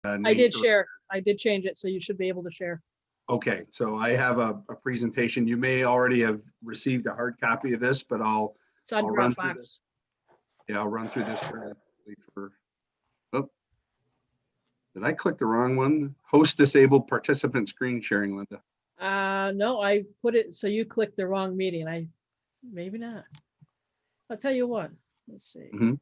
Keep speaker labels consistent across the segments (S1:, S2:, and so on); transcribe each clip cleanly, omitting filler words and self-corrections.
S1: I did share. I did change it, so you should be able to share.
S2: Okay, so I have a presentation. You may already have received a hard copy of this, but I'll
S1: It's on
S2: run through
S1: Dropbox.
S2: this. Yeah, I'll run through this for, oh, did I click the wrong one? Host disabled participant screen sharing, Linda.
S1: No, I put it, so you clicked the wrong meeting. Maybe not. I'll tell you what, let's see.
S2: Mhm.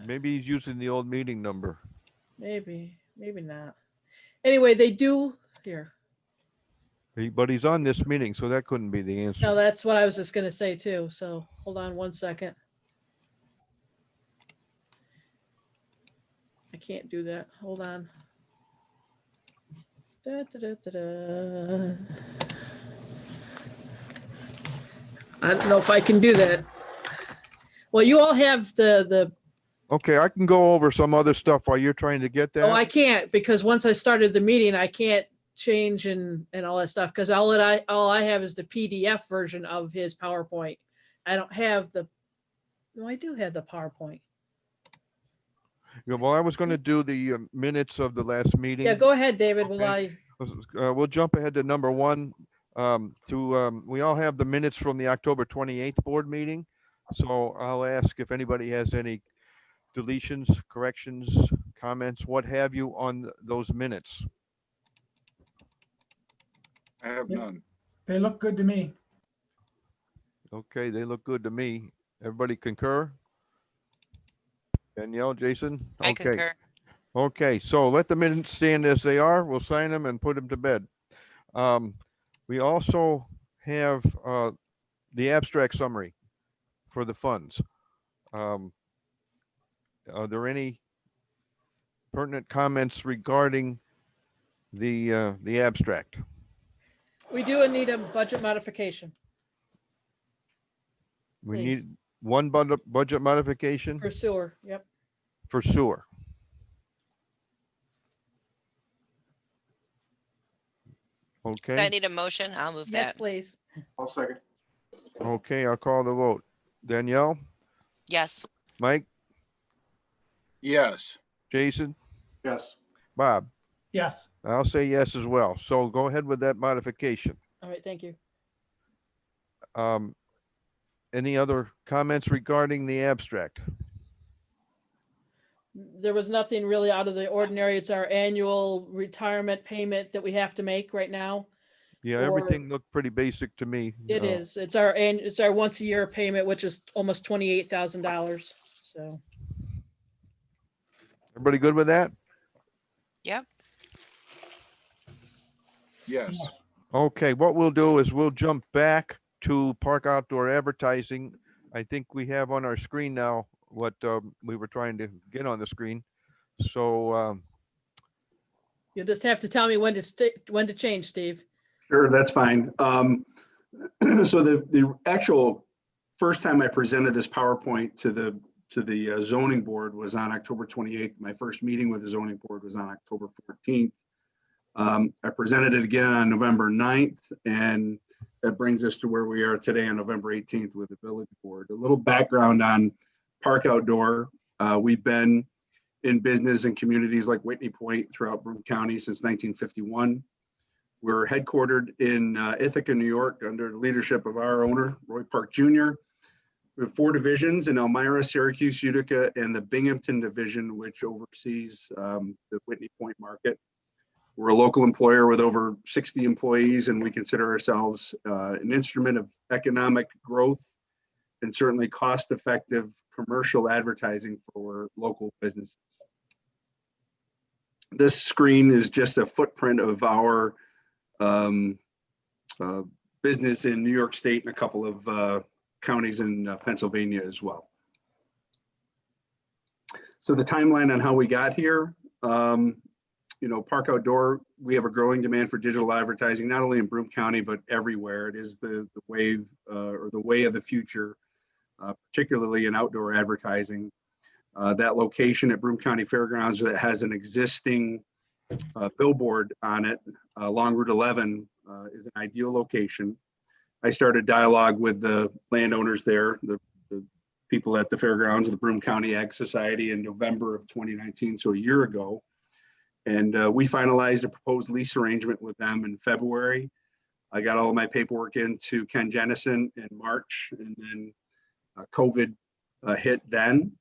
S3: Maybe he's using the old meeting number.
S1: Maybe not. Anyway, they do here.
S3: But he's on this meeting, so that couldn't be the answer.
S1: No, that's what I was just gonna say too. So hold on one second. I can't do that. Hold on. I don't know if I can do that. Well, you all have the.
S3: Okay, I can go over some other stuff while you're trying to get that.
S1: Oh, I can't, because once I started the meeting, I can't change and all that stuff, because all I have is the PDF version of his PowerPoint. I don't have the. No, I do have the PowerPoint.
S3: Yeah, well, I was going to do the minutes of the last meeting.
S1: Yeah, go ahead, David.
S3: Okay. We'll jump ahead to number one. We all have the minutes from the October 28th board meeting. So I'll ask if anybody has any deletions, corrections, comments, what have you on those minutes.
S2: I have none.
S4: They look good to me.
S3: Okay, they look good to me. Everybody concur? Danielle, Jason?
S5: I
S3: Okay.
S5: concur.
S3: Okay, so let the minutes stand as they are. We'll sign them and put them to bed. We also have the abstract summary for the funds. Are there any pertinent comments regarding the abstract?
S1: We do need a budget modification
S3: We
S1: Please.
S3: need one budget modification
S1: for sewer. Yep.
S3: for sewer.
S5: Do I
S3: Okay,
S5: need a motion? I'll move
S1: Yes,
S5: that.
S1: please.
S2: I'll second.
S3: okay, I'll call the vote. Danielle,
S5: Yes.
S3: Mike,
S2: Yes.
S3: Jason,
S2: Yes.
S3: Bob.
S4: Yes.
S3: I'll say yes as well. So go ahead with that modification.
S1: All right, thank you.
S3: Any other comments regarding the abstract?
S1: There was nothing really out of the ordinary. It's our annual retirement payment that we have to make right now.
S3: Yeah,
S1: For-
S3: everything looked pretty basic to me.
S1: It is. It's our once a year payment, which is almost $28,000. So
S3: Everybody good with that?
S5: Yep.
S2: Yes.
S3: Okay, what we'll do is we'll jump back to park outdoor advertising. I think we have on our screen now what we were trying to get on the screen. So
S1: you'll just have to tell me when to change, Steve.
S2: Sure, that's fine. So the actual first time I presented this PowerPoint to the zoning board was on October 28th. My first meeting with the zoning board was on October 14th. I presented it again on November 9th, and that brings us to where we are today on November 18th with the village board. A little background on Park Outdoor. We've been in business in communities like Whitney Point throughout Broome County since 1951. We're headquartered in Ithaca, New York, under the leadership of our owner, Roy Park Jr. We have 4 divisions in Elmira, Syracuse, Utica, and the Binghamton division, which oversees the Whitney Point market. We're a local employer with over 60 employees, and we consider ourselves an instrument of economic growth and certainly cost-effective commercial advertising for local businesses. This screen is just a footprint of our business in New York State and a couple of counties in Pennsylvania as well. So the timeline on how we got here, Park Outdoor, we have a growing demand for digital advertising, not only in Broome County, but everywhere. It is the wave or the way of the future, particularly in outdoor advertising. That location at Broome County Fairgrounds that has an existing billboard on it along Route 11 is an ideal location. I started dialogue with the landowners there, the people at the fairgrounds of the Broome County Ag Society in November of 2019, so a year ago. And we finalized a proposed lease arrangement with them in February. I got all of my paperwork into Ken Jennison in March, and then COVID hit then.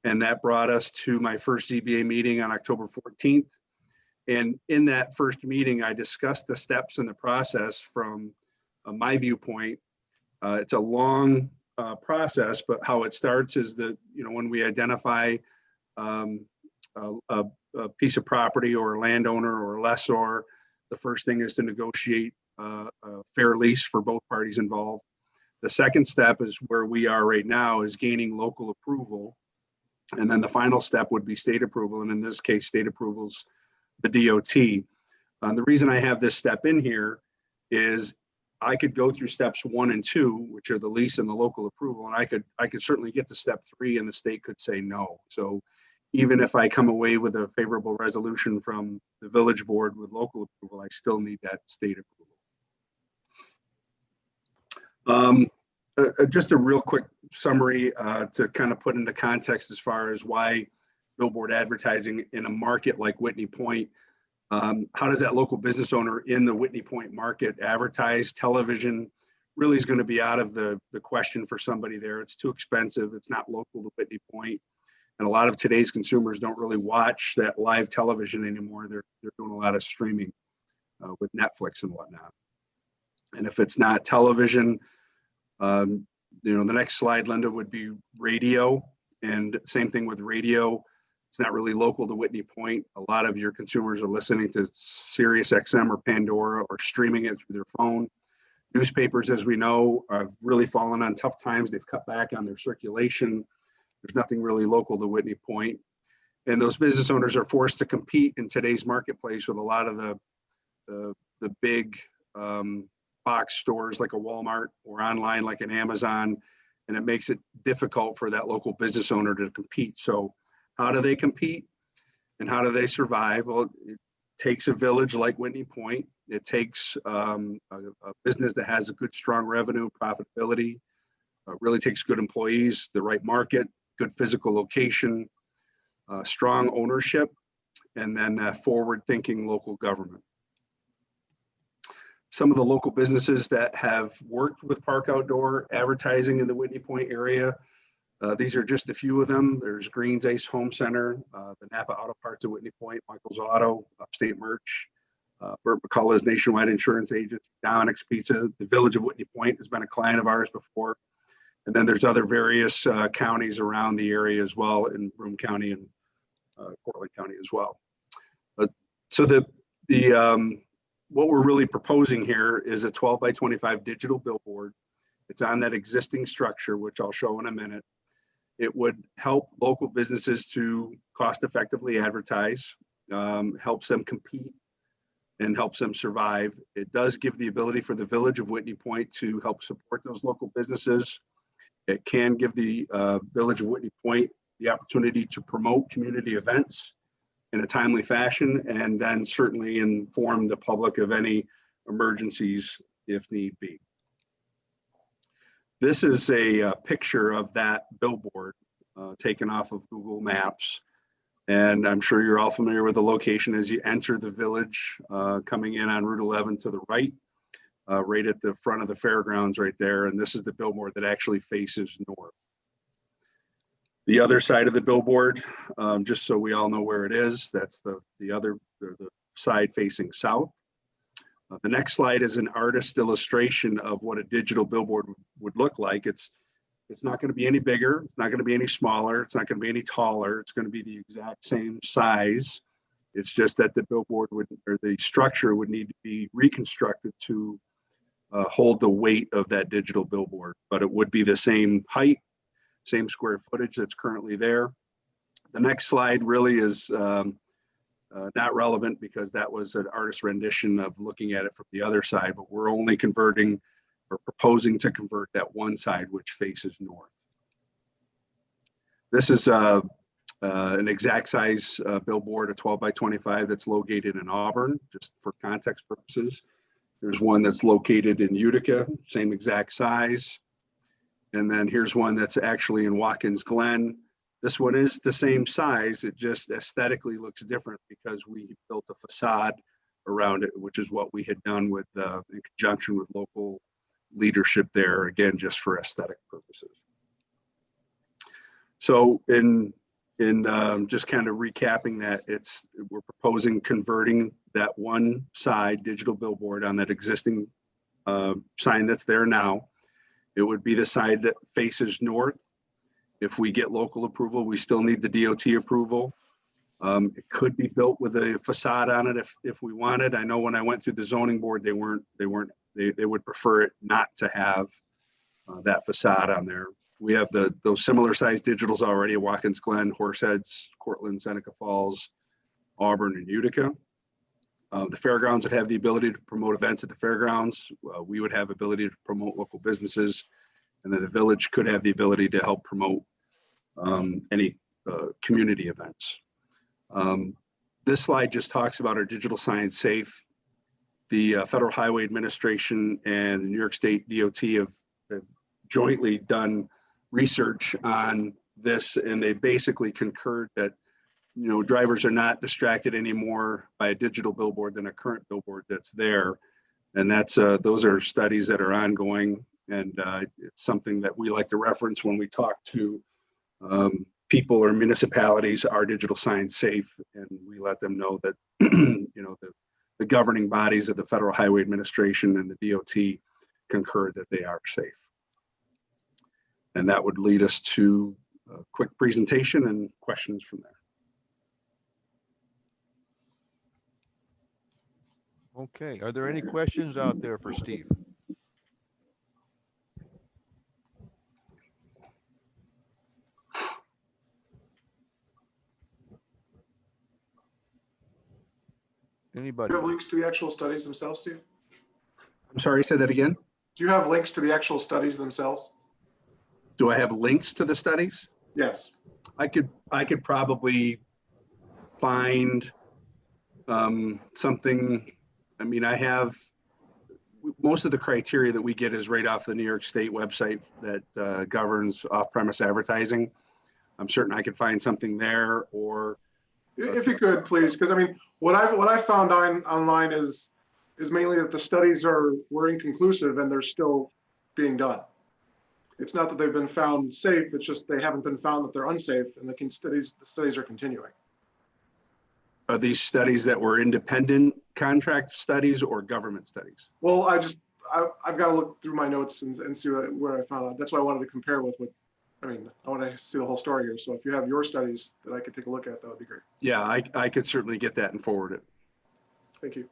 S2: And that brought us to my first ZBA meeting on October 14th. And in that first meeting, I discussed the steps in the process from my viewpoint. It's a long process, but how it starts is that, when we identify a piece of property or a landowner or a lessor, the first thing is to negotiate a fair lease for both parties involved. The second step is where we are right now, is gaining local approval. And then the final step would be state approval. And in this case, state approvals, the DOT. The reason I have this step in here is I could go through steps 1 and 2, which are the lease and the local approval. And I could certainly get to step 3 and the state could say no. So even if I come away with a favorable resolution from the village board with local approval, I still need that state approval. Just a real quick summary to kind of put into context as far as why billboard advertising in a market like Whitney Point. How does that local business owner in the Whitney Point market advertise? Television really is going to be out of the question for somebody there. It's too expensive. It's not local to Whitney Point. And a lot of today's consumers don't really watch that live television anymore. They're doing a lot of streaming with Netflix and whatnot. And if it's not television, the next slide, Linda, would be radio. And same thing with radio. It's not really local to Whitney Point. A lot of your consumers are listening to Sirius XM or Pandora or streaming it through their phone. Newspapers, as we know, have really fallen on tough times. They've cut back on their circulation. There's nothing really local to Whitney Point. And those business owners are forced to compete in today's marketplace with a lot of the big box stores like a Walmart or online like an Amazon. And it makes it difficult for that local business owner to compete. So how do they compete and how do they survive? Well, it takes a village like Whitney Point. It takes a business that has a good, strong revenue, profitability, really takes good employees, the right market, good physical location, strong ownership, and then forward-thinking local government. Some of the local businesses that have worked with Park Outdoor advertising in the Whitney Point area, these are just a few of them. There's Green's Ace Home Center, the Napa Auto Parts of Whitney Point, Michael's Auto, Upstate Merch, Burt McCullough's Nationwide Insurance Agents, Dominic's Pizza. The Village of Whitney Point has been a client of ours before. And then there's other various counties around the area as well, in Broome County and Portland County as well. So what we're really proposing here is a 12 by 25 digital billboard. It's on that existing structure, which I'll show in a minute. It would help local businesses to cost effectively advertise, helps them compete, and helps them survive. It does give the ability for the Village of Whitney Point to help support those local businesses. It can give the Village of Whitney Point the opportunity to promote community events in a timely fashion, and then certainly inform the public of any emergencies if need be. This is a picture of that billboard taken off of Google Maps. And I'm sure you're all familiar with the location as you enter the village, coming in on Route 11 to the right, right at the front of the fairgrounds right there. And this is the billboard that actually faces north. The other side of the billboard, just so we all know where it is, that's the side facing south. The next slide is an artist illustration of what a digital billboard would look like. It's not going to be any bigger. It's not going to be any smaller. It's not going to be any taller. It's going to be the exact same size. It's just that the billboard or the structure would need to be reconstructed to hold the weight of that digital billboard, but it would be the same height, same square footage that's currently there. The next slide really is not relevant because that was an artist rendition of looking at it from the other side, but we're only converting or proposing to convert that one side which faces north. This is an exact size billboard, a 12 by 25 that's located in Auburn, just for context purposes. There's one that's located in Utica, same exact size. And then here's one that's actually in Watkins Glen. This one is the same size. It just aesthetically looks different because we built a facade around it, which is what we had done with in conjunction with local leadership there, again, just for aesthetic purposes. So in just kind of recapping that, we're proposing converting that one side digital billboard on that existing sign that's there now. It would be the side that faces north. If we get local approval, we still need the DOT approval. It could be built with a facade on it if we wanted. I know when I went through the zoning board, they would prefer it not to have that facade on there. We have those similar sized digitals already at Watkins Glen, Horseheads, Cortland, Seneca Falls, Auburn, and Utica. The fairgrounds would have the ability to promote events at the fairgrounds. We would have ability to promote local businesses, and then the village could have the ability to help promote any community events. This slide just talks about our digital sign safe. The Federal Highway Administration and the New York State DOT have jointly done research on this, and they basically concurred that drivers are not distracted anymore by a digital billboard than a current billboard that's there. And those are studies that are ongoing, and it's something that we like to reference when we talk to people or municipalities. Are digital signs safe? And we let them know that the governing bodies of the Federal Highway Administration and the DOT concur that they are safe. And that would lead us to a quick presentation and questions from there.
S3: Okay, are there any questions out there for Steve? Anybody?
S6: Do you have links to the actual studies themselves, Steve?
S2: I'm sorry, say that again.
S6: Do you have links to the actual studies themselves?
S2: Do I have links to the studies?
S6: Yes.
S2: I could probably find something. I mean, I have most of the criteria that we get is right off the New York State website that governs off-premise advertising. I'm certain I could find something there, or
S6: If you could, please, because I mean, what I found online is mainly that the studies were inconclusive and they're still being done. It's not that they've been found safe; it's just they haven't been found that they're unsafe, and the studies are continuing.
S2: are these studies that were independent contract studies or government studies?
S6: Well, I've got to look through my notes and see where I found out. That's why I wanted to compare with what. I mean, I want to see the whole story here. So if you have your studies that I could take a look at, that would be great.
S2: Yeah, I could certainly get that and forward it.
S6: Thank you.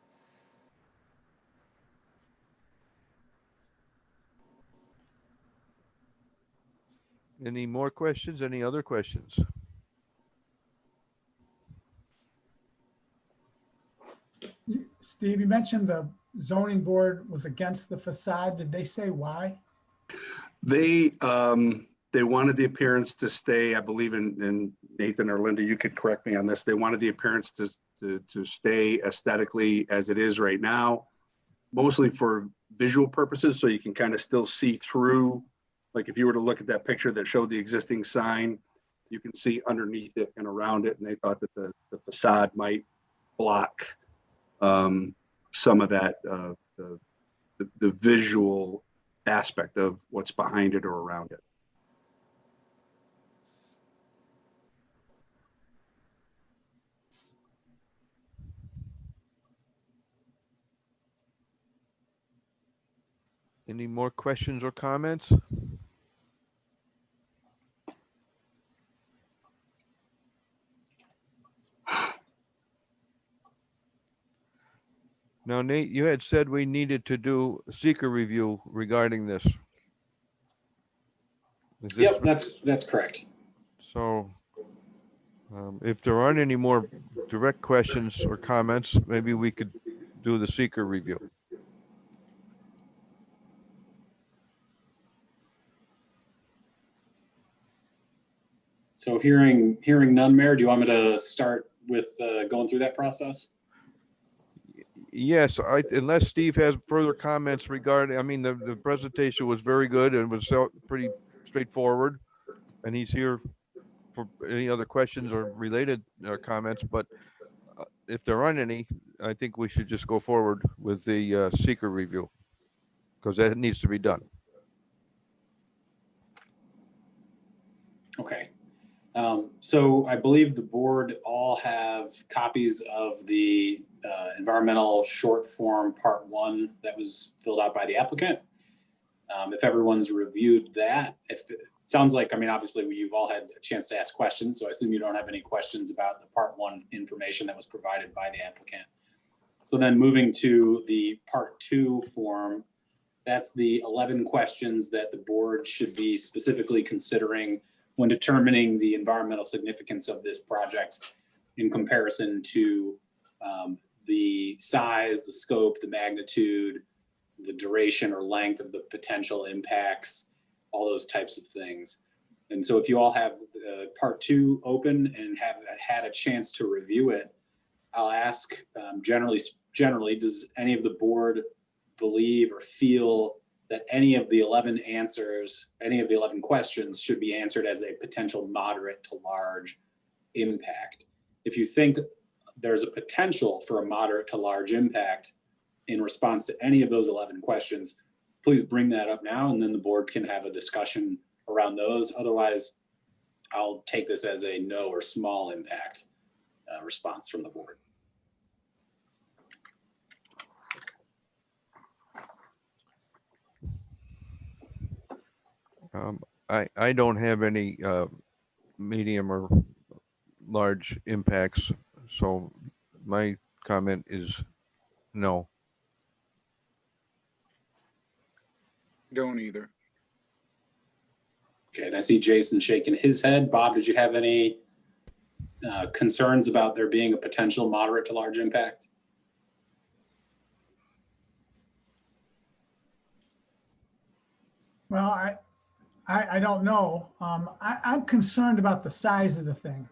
S3: Any more questions? Any other questions?
S4: Steve, you mentioned the zoning board was against the facade. Did they say why?
S2: They wanted the appearance to stay, I believe, in Nathan or Linda, you could correct me on this. They wanted the appearance to stay aesthetically as it is right now, mostly for visual purposes, so you can kind of still see through. Like if you were to look at that picture that showed the existing sign, you can see underneath it and around it. And they thought that the facade might block some of that, the visual aspect of what's behind it or around it.
S3: Any more questions or comments? Now, Nate, you had said we needed to do a seeker review regarding this.
S7: Yep, that's correct.
S3: So if there aren't any more direct questions or comments, maybe we could do the seeker review.
S7: So hearing none, Mayor, do you want me to start with going through that process?
S3: Yes, unless Steve has further comments regarding, I mean, the presentation was very good and was pretty straightforward, and he's here for any other questions or related comments, but if there aren't any, I think we should just go forward with the seeker review, because that needs to be done.
S7: Okay. So I believe the board all have copies of the environmental short form part 1 that was filled out by the applicant. If everyone's reviewed that, if it sounds like, I mean, obviously you've all had a chance to ask questions, so I assume you don't have any questions about the part 1 information that was provided by the applicant. So then moving to the part 2 form, that's the 11 questions that the board should be specifically considering when determining the environmental significance of this project in comparison to the size, the scope, the magnitude, the duration or length of the potential impacts, all those types of things. And so if you all have part 2 open and have had a chance to review it, I'll ask generally, does any of the board believe or feel that any of the 11 answers, any of the 11 questions should be answered as a potential moderate to large impact? If you think there's a potential for a moderate to large impact in response to any of those 11 questions, please bring that up now, and then the board can have a discussion around those. Otherwise, I'll take this as a no or small impact response from the board.
S3: I don't have any medium or large impacts, so my comment is no.
S8: Don't either.
S7: Okay, and I see Jason shaking his head. Bob, did you have any concerns about there being a potential moderate to large impact?
S4: Well, I don't know. I'm concerned about the size of the thing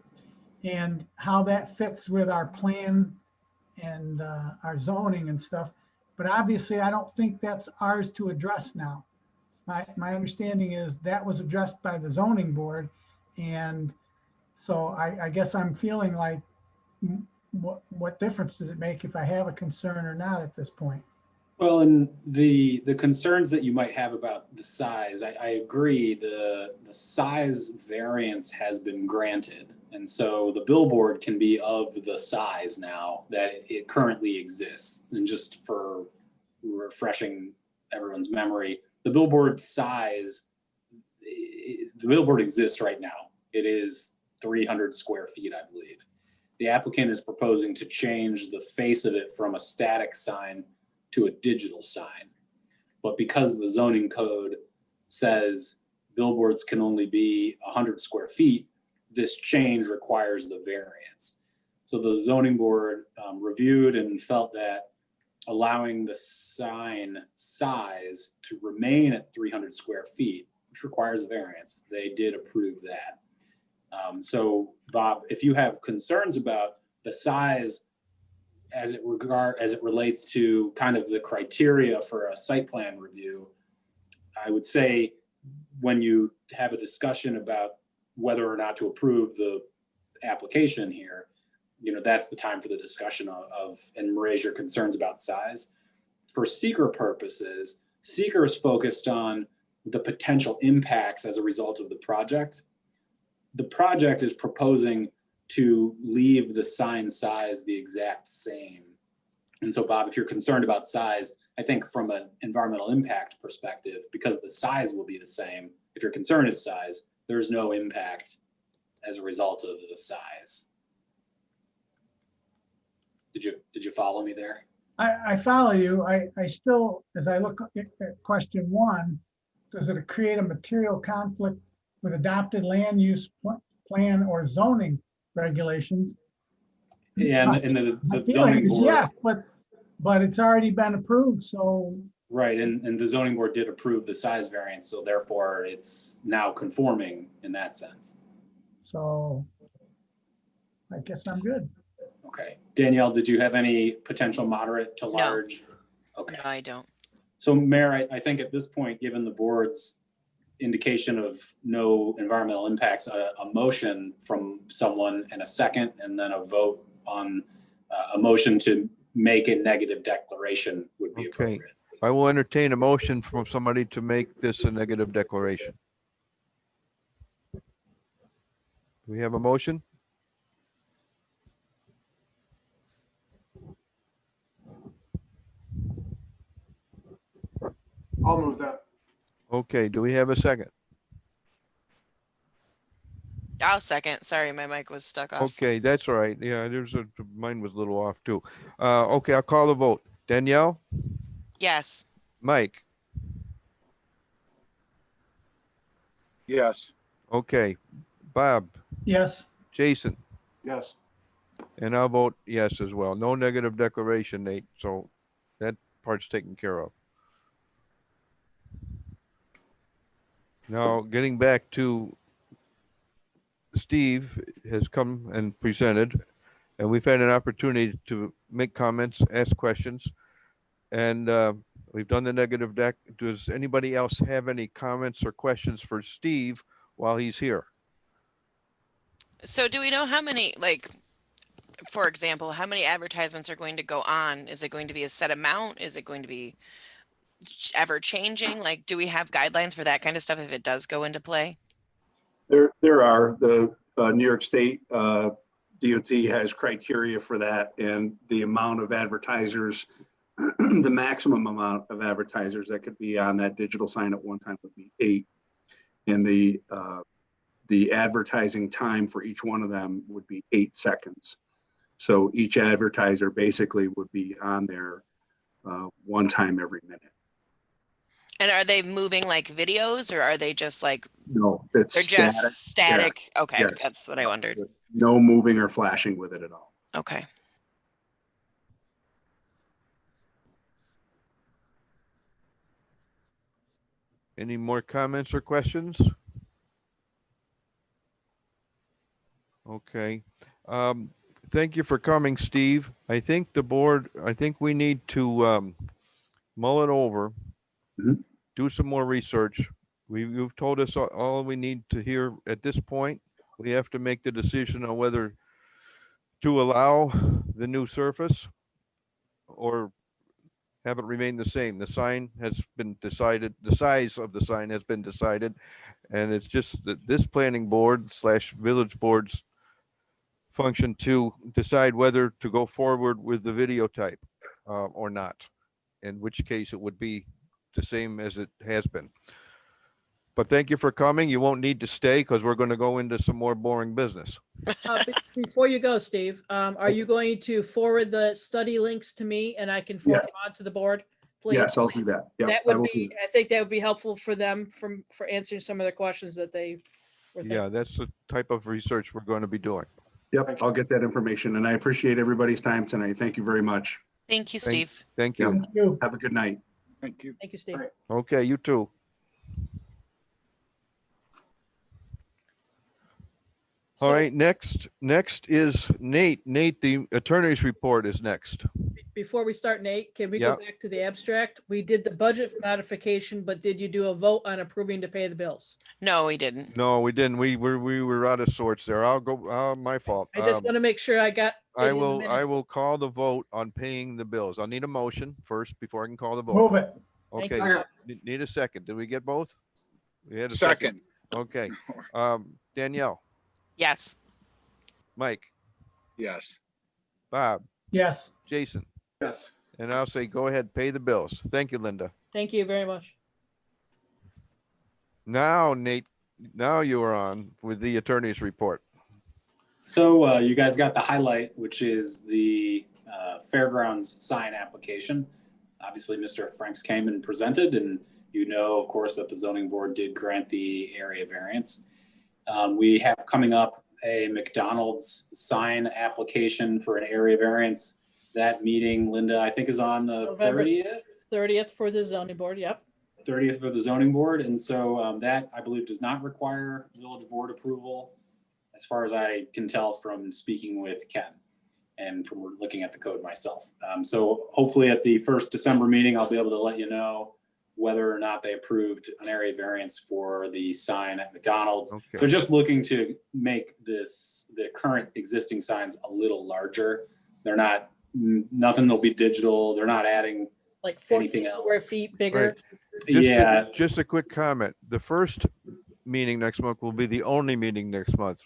S4: and how that fits with our plan and our zoning and stuff. But obviously, I don't think that's ours to address now. My understanding is that was addressed by the zoning board. And so I guess I'm feeling like, what difference does it make if I have a concern or not at this point?
S7: Well, and the concerns that you might have about the size, I agree, the size variance has been granted. And so the billboard can be of the size now that it currently exists. And just for refreshing everyone's memory, the billboard size, the billboard exists right now. It is 300 square feet, I believe. The applicant is proposing to change the face of it from a static sign to a digital sign. But because the zoning code says billboards can only be 100 square feet, this change requires the variance. So the zoning board reviewed and felt that allowing the sign size to remain at 300 square feet, which requires a variance, they did approve that. So Bob, if you have concerns about the size as it relates to kind of the criteria for a site plan review, I would say when you have a discussion about whether or not to approve the application here, that's the time for the discussion of and raise your concerns about size. For seeker purposes, seeker is focused on the potential impacts as a result of the project. The project is proposing to leave the sign size the exact same. And so, Bob, if you're concerned about size, I think from an environmental impact perspective, because the size will be the same, if your concern is size, there's no impact as a result of the size. Did you follow me there?
S4: I follow you. I still, as I look at question 1, does it create a material conflict with adopted land use plan or zoning regulations?
S7: Yeah, and the
S4: feeling
S7: zoning
S4: is
S7: board.
S4: yes, but it's already been approved, so.
S7: Right, and the zoning board did approve the size variance, so therefore it's now conforming in that sense.
S4: So I guess I'm good.
S7: Okay, Danielle, did you have any potential moderate to
S5: No.
S7: large? Okay.
S5: No, I don't.
S7: So Mayor, I think at this point, given the board's indication of no environmental impacts, a motion from someone and a second, and then a vote on a motion to make a negative declaration would be
S3: Okay.
S7: appropriate.
S3: I will entertain a motion from somebody to make this a negative declaration. Do we have a motion?
S6: I'll move that.
S3: Okay, do we have a second?
S5: I'll second. Sorry, my mic was stuck off.
S3: Okay, that's all right. Yeah, mine was a little off too. Okay, I'll call the vote. Danielle,
S5: Yes.
S3: Mike,
S8: Yes.
S3: okay, Bob,
S4: Yes,
S3: Jason,
S6: Yes.
S3: and I'll vote yes as well. No negative declaration, Nate, so that part's taken care of. Now, getting back to Steve has come and presented, and we've had an opportunity to make comments, ask questions, and we've done the negative deck. Does anybody else have any comments or questions for Steve while he's here?
S5: So do we know how many, like, for example, how many advertisements are going to go on? Is it going to be a set amount? Is it going to be ever changing? Like, do we have guidelines for that kind of stuff if it does go into play?
S2: There are. The New York State DOT has criteria for that, and the amount of advertisers, the maximum amount of advertisers that could be on that digital sign at one time would be 8. And the advertising time for each one of them would be 8 seconds. So each advertiser basically would be on there one time every minute.
S5: And are they moving like videos, or are they just like,
S2: No, it's
S5: they're just static? Okay,
S2: Yes.
S5: that's what I wondered.
S2: No moving or flashing with it at all.
S5: Okay.
S3: Any more comments or questions? Okay. Thank you for coming, Steve. I think we need to mull it over,
S2: Mhm.
S3: do some more research. You've told us all we need to hear at this point. We have to make the decision on whether to allow the new surface or have it remain the same. The sign has been decided, the size of the sign has been decided, and it's just that this planning board / village board's function to decide whether to go forward with the video type or not, in which case it would be the same as it has been. But thank you for coming. You won't need to stay because we're going to go into some more boring business.
S1: Before you go, Steve, are you going to forward the study links to me and I can forward
S2: Yes.
S1: them on to the board? Please.
S2: Yes, I'll do that. Yep,
S1: That
S2: I
S1: would
S2: will do
S1: be, I think that would be helpful for them for answering some of the questions that they were thinking.
S3: Yeah, that's the type of research we're going to be doing.
S2: Yep, I'll get that information, and I appreciate everybody's time tonight. Thank you very much.
S5: Thank you,
S3: Thank-
S5: Steve.
S3: Thank
S2: Yep.
S3: you.
S4: thank you.
S2: Have a good night.
S8: Thank you.
S1: Thank you, Steve.
S6: Right.
S3: Okay, you too. All
S1: So,
S3: right, next is Nate. Nate, the attorney's report is next.
S1: before we start, Nate, can we
S3: Yeah.
S1: go back to the abstract? We did the budget modification, but did you do a vote on approving to pay the bills?
S5: No, we didn't.
S3: No, we didn't. We were out of sorts there. I'll go, my fault.
S1: I just want to make sure I got. it
S3: I
S1: in the
S3: will
S1: minutes.
S3: call the vote on paying the bills. I'll need a motion first before I can call the vote.
S4: Move it.
S1: Thank
S3: Okay,
S1: you.
S3: need a second. Did we get both? We had a
S8: Second.
S3: Okay. Danielle,
S5: Yes.
S3: Mike,
S8: Yes.
S3: Bob,
S4: Yes,
S3: Jason,
S6: Yes.
S3: and I'll say, go ahead, pay the bills. Thank you, Linda.
S1: Thank you very much.
S3: Now, Nate, now you are on with the attorney's report.
S7: So you guys got the highlight, which is the fairgrounds sign application. Obviously, Mr. Franks came and presented, and you know, of course, that the zoning board did grant the area variance. We have coming up a McDonald's sign application for an area variance. That meeting, Linda, I think is on the
S1: November
S7: 30th.
S1: 30th for the zoning board. Yep.
S7: 30th for the zoning board. And so that I believe does not require village board approval, as far as I can tell from speaking with Ken and from looking at the code myself. So hopefully at the first December meeting, I'll be able to let you know whether or not they approved an area variance for the sign at McDonald's.
S3: Okay.
S7: They're just looking to make the current existing signs a little larger. They're not, nothing will be digital. They're not adding
S1: Like
S7: anything
S1: 14 square
S7: else.
S1: feet bigger.
S3: Right. Just a quick comment. The first meeting next month will be the only meeting next month.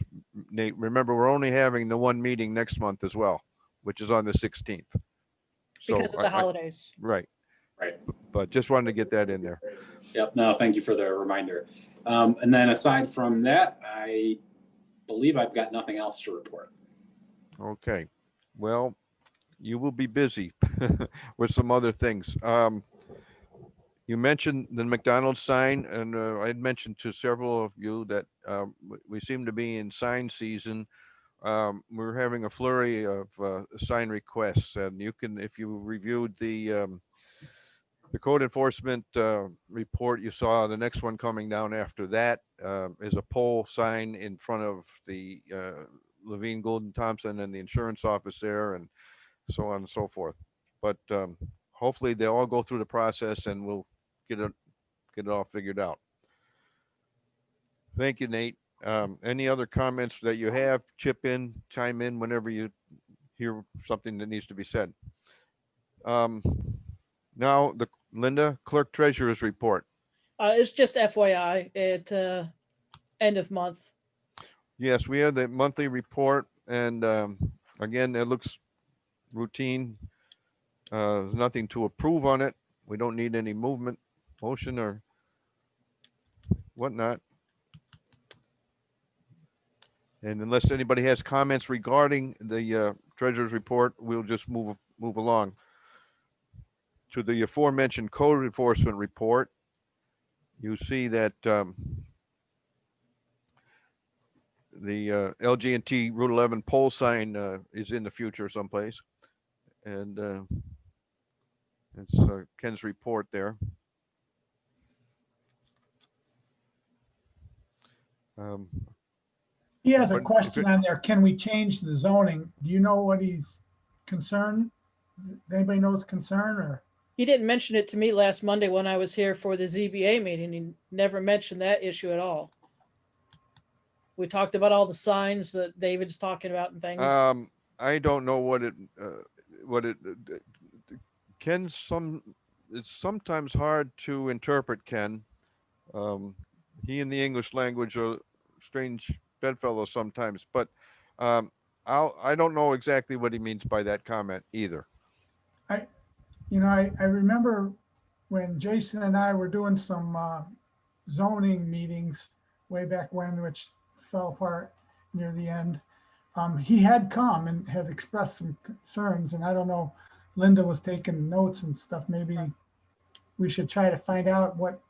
S3: Nate, remember, we're only having the one meeting next month as well, which is on the 16th.
S1: Because of the holidays.
S3: Right.
S7: Right.
S3: But just wanted to get that in there.
S7: Yep. No, thank you for the reminder. And then aside from that, I believe I've got nothing else to report.
S3: Okay. Well, you will be busy with some other things. You mentioned the McDonald's sign, and I had mentioned to several of you that we seem to be in sign season. We're having a flurry of sign requests, and you can, if you reviewed the code enforcement report, you saw the next one coming down after that is a pole sign in front of the Levine Golden Thompson and the insurance office there, and so on and so forth. But hopefully they'll all go through the process and we'll get it all figured out. Thank you, Nate. Any other comments that you have, chime in whenever you hear something that needs to be said. Now, Linda, clerk treasurer's report.
S1: It's just FYI at end of month.
S3: Yes, we have the monthly report, and again, it looks routine. There's nothing to approve on it. We don't need any motion or whatnot. And unless anybody has comments regarding the treasurer's report, we'll just move along to the aforementioned code enforcement report. You see that the LG&T Route 11 pole sign is in the future someplace, and it's Ken's report there.
S4: He has a question on there. Can we change the zoning? Do you know what he's concerned? Does anybody know his concern, or?
S1: He didn't mention it to me last Monday when I was here for the ZBA meeting. He never mentioned that issue at all. We talked about all the signs that David's talking about and things.
S3: I don't know what it Ken's it's sometimes hard to interpret, Ken. He and the English language are strange bedfellows sometimes, but I don't know exactly what he means by that comment either.
S4: I remember when Jason and I were doing some zoning meetings way back when, which fell apart near the end. He had come and had expressed some concerns, and I don't know, Linda was taking notes and stuff. Maybe we should try to find out what,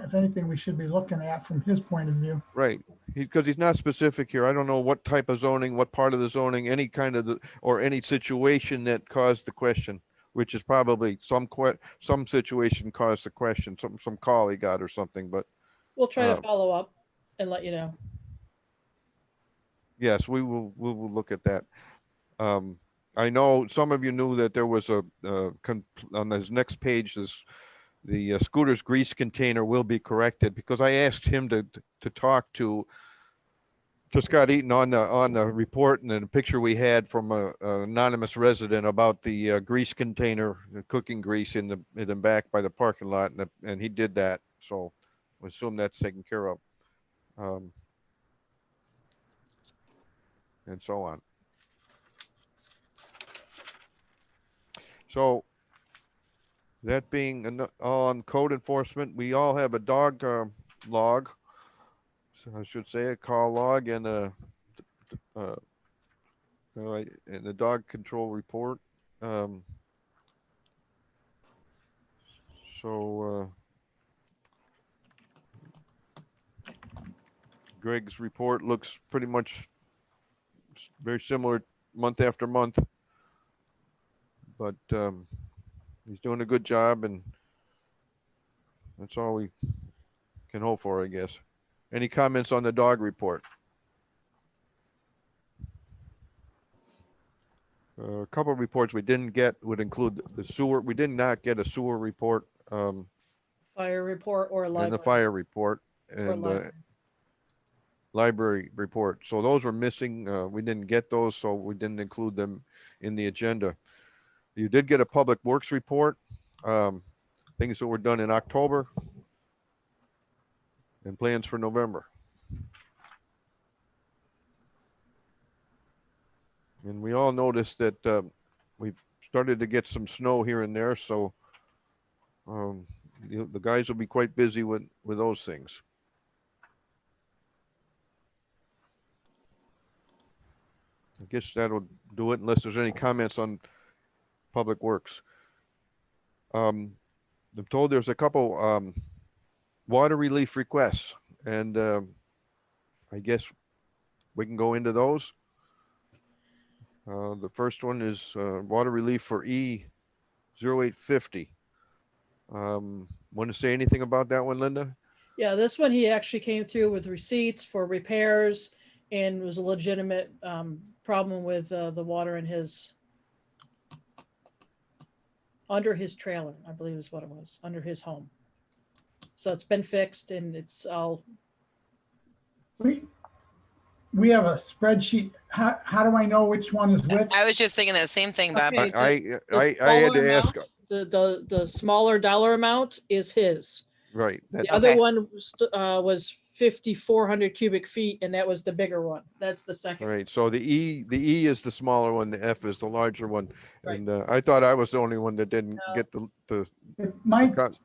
S4: if anything, we should be looking at from his point of view.
S3: Right, because he's not specific here. I don't know what type of zoning, what part of the zoning, any kind of or any situation that caused the question, which is probably some situation caused the question, some call he got or something. But
S1: we'll try to follow up and let you know.
S3: Yes, we will look at that. I know some of you knew that there was on this next page, the scooter's grease container will be corrected, because I asked him to talk to Scott Eaton on the report and the picture we had from an anonymous resident about the grease container, the cooking grease in the back by the parking lot, and he did that. So I assume that's taken care of. And so on. So that being on code enforcement, we all have a dog log. So I should say a call log and a dog control report. Greg's report looks pretty much very similar month after month, but he's doing a good job, and that's all we can hope for, I guess. Any comments on the dog report? A couple of reports we didn't get would include the sewer. We did not get a sewer report
S1: Fire report or
S3: and the
S1: library.
S3: fire report
S1: or
S3: and
S1: library.
S3: library report. So those were missing. We didn't get those, so we didn't include them in the agenda. You did get a public works report, things that were done in October and plans for November. And we all noticed that we've started to get some snow here and there, so the guys will be quite busy with those things. I guess that'll do it unless there's any comments on public works. I'm told there's a couple water relief requests, and I guess we can go into those. The first one is water relief for E0850. Want to say anything about that one, Linda?
S1: Yeah, this one, he actually came through with receipts for repairs and was a legitimate problem with the water in his, under his trailer, I believe is what it was, under his home. So it's been fixed and it's all,
S4: We have a spreadsheet. How do I know which one is which?
S5: I was just thinking that same thing, Bob.
S1: Okay.
S3: I had to ask.
S1: The smaller dollar amount is his.
S3: Right.
S1: The other one was 5,400 cubic feet, and that was the bigger one. That's the second.
S3: Right. So the E is the smaller one, the F is the larger one.
S1: Right.
S3: And I thought I was the only one that didn't
S1: No.
S3: get the
S4: Mike
S3: cut.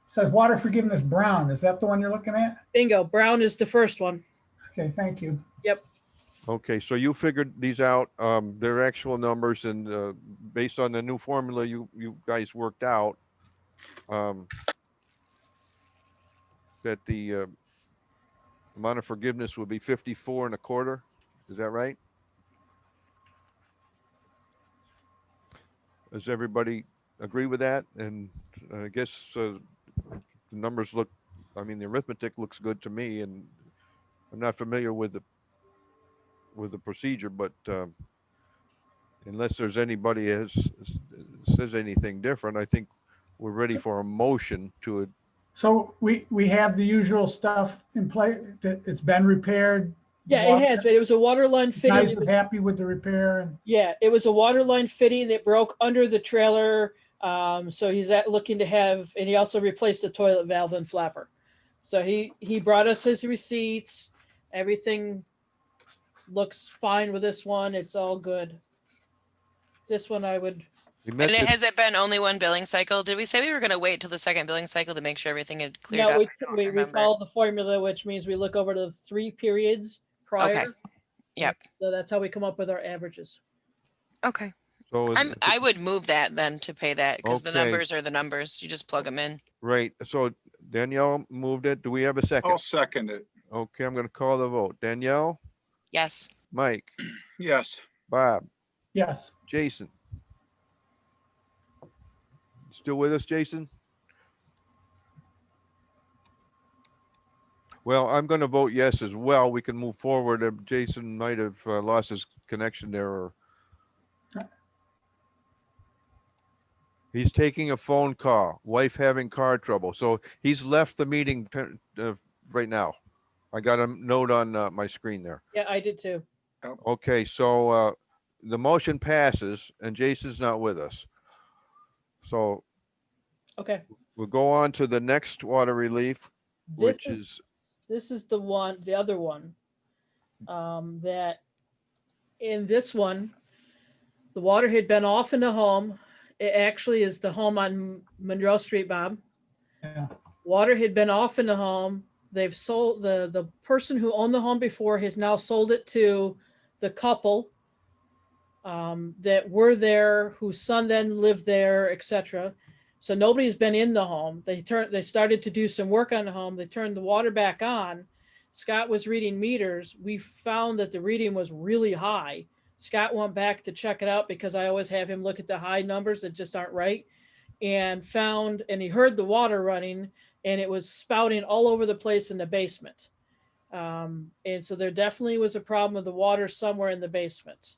S4: says water forgiveness brown. Is that the one you're looking at?
S1: Bingo. Brown is the first one.
S4: Okay, thank you.
S3: Okay, so you figured these out, their actual numbers, and based on the new formula you guys worked out, that the amount of forgiveness would be 54.25. Is that right? Does everybody agree with that? And I guess the numbers look, I mean, the arithmetic looks good to me, and I'm not familiar with the procedure, but unless there's anybody says anything different, I think we're ready for a motion to it.
S4: So we have the usual stuff in place. It's been repaired.
S1: Yeah, it has, but it was a water line fitting.
S4: Guys
S1: It
S4: are
S1: was-
S4: happy with the repair and
S1: Yeah, it was a water line fitting that broke under the trailer. So he's looking to have, and he also replaced the toilet valve and flapper. So he brought us his receipts. Everything looks fine with this one. It's all good. This one I would,
S3: We
S5: And
S3: met
S5: it
S3: this-
S5: has it been only one billing cycle? Did we say we were going to wait till the second billing cycle to make sure everything had cleared
S1: no,
S5: up?
S1: we,
S5: I don't
S1: we
S5: remember.
S1: follow the formula, which means we look over the 3 periods prior.
S5: Okay. Yep.
S1: So that's how we come up with our averages.
S5: Okay.
S3: so
S5: I would move that then to pay that because the
S3: Okay.
S5: numbers are the numbers. You just plug them in.
S3: right. So Danielle moved it. Do we have a second?
S8: I'll second it.
S3: Okay, I'm going to call the vote. Danielle,
S5: Yes.
S3: Mike,
S8: Yes.
S3: Bob,
S4: yes.
S3: Jason. Still with us, Jason? Well, I'm going to vote yes as well. We can move forward. Jason might have lost his connection there, or he's taking a phone call. Wife having car trouble, so he's left the meeting right now. I got a note on my screen there.
S1: Yeah, I did too.
S3: Okay, so the motion passes, and Jason's not with us. So
S1: Okay.
S3: we'll go on to the next water relief, which is
S1: This is the one, the other one. That in this one, the water had been off in the home. It actually is the home on Monroe Street, Bob.
S4: Yeah.
S1: Water had been off in the home. They've sold, the person who owned the home before has now sold it to the couple that were there, whose son then lived there, etc. So nobody's been in the home. They started to do some work on the home. They turned the water back on. Scott was reading meters. We found that the reading was really high. Scott went back to check it out because I always have him look at the high numbers that just aren't right, and he heard the water running, and it was spouting all over the place in the basement. And so there definitely was a problem with the water somewhere in the basement.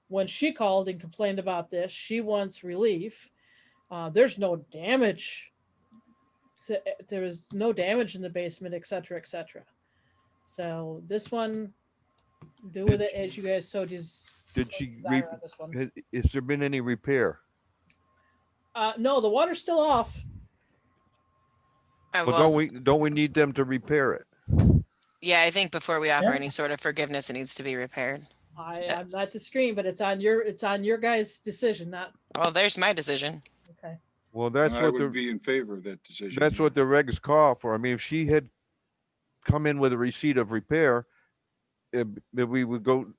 S1: When she called and complained about this, she wants relief. There's no damage. There was no damage in the basement, et cetera, et cetera. So this one, do with it as you guys so
S3: Did she
S1: desire on this one.
S3: Has there been any repair?
S1: No, the water's still off.
S3: Well,
S5: Well,
S3: don't we need them to repair it?
S5: yeah, I think before we offer
S4: Yeah.
S5: any sort of forgiveness, it needs to be repaired.
S1: I'm not disagreeing, but it's on your guys' decision, not
S5: Well, there's my decision.
S1: okay.
S3: Well, that's
S8: I
S3: what
S8: would
S3: the,
S8: be in favor of that decision.
S3: that's what the regs call for. I mean, if she had come in with a receipt of repair, we would go